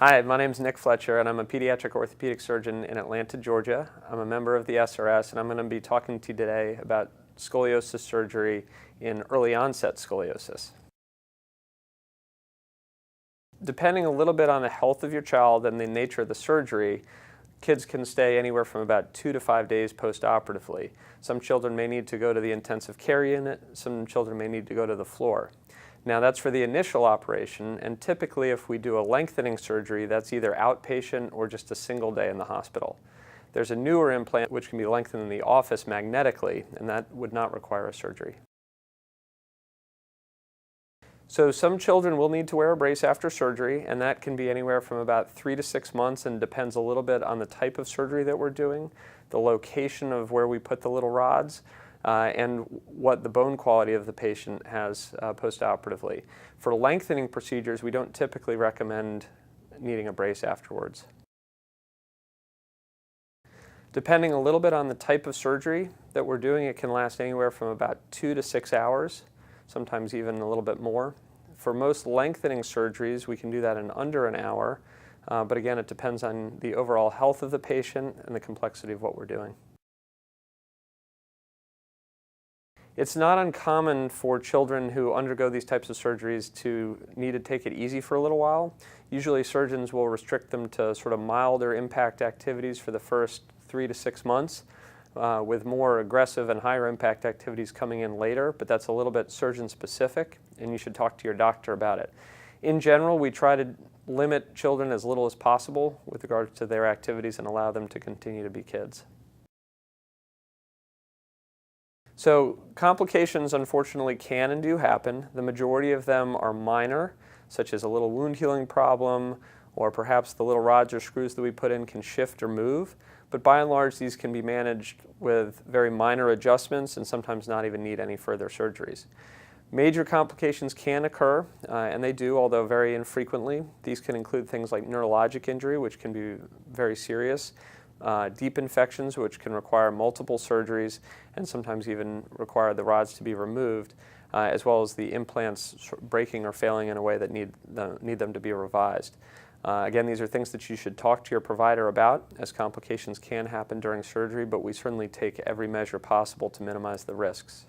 Hi, my name is Nick Fletcher, and I'm a pediatric orthopedic surgeon in Atlanta, Georgia. I'm a member of the SRS, and I'm going to be talking to you today about scoliosis surgery in early onset scoliosis. Depending a little bit on the health of your child and the nature of the surgery, kids can stay anywhere from about 2 to 5 days post-operatively. Some children may need to go to the intensive care unit, some children may need to go to the floor. Now that's for the initial operation, and typically if we do a lengthening surgery, that's either outpatient or just a single day in the hospital. There's a newer implant which can be lengthened in the office magnetically, and that would not require a surgery. So some children will need to wear a brace after surgery, and that can be anywhere from about 3 to 6 months and depends a little bit on the type of surgery that we're doing, the location of where we put the little rods, and what the bone quality of the patient has post-operatively. For lengthening procedures, we don't typically recommend needing a brace afterwards. Depending a little bit on the type of surgery that we're doing, it can last anywhere from about 2 to 6 hours, sometimes even a little bit more. For most lengthening surgeries, we can do that in under an hour, but again, it depends on the overall health of the patient and the complexity of what we're doing. It's not uncommon for children who undergo these types of surgeries to need to take it easy for a little while. Usually surgeons will restrict them to sort of milder impact activities for the first 3 to 6 months, with more aggressive and higher impact activities coming in later, but that's a little bit surgeon specific, and you should talk to your doctor about it. In general, we try to limit children as little as possible with regard to their activities and allow them to continue to be kids. So complications unfortunately can and do happen. The majority of them are minor, such as a little wound healing problem, or perhaps the little rods or screws that we put in can shift or move. But by and large, these can be managed with very minor adjustments and sometimes not even need any further surgeries. Major complications can occur, and they do, although very infrequently. These can include things like neurologic injury, which can be very serious, deep infections, which can require multiple surgeries and sometimes even require the rods to be removed, as well as the implants breaking or failing in a way that need them to be revised. Again, these are things that you should talk to your provider about, as complications can happen during surgery, but we certainly take every measure possible to minimize the risks.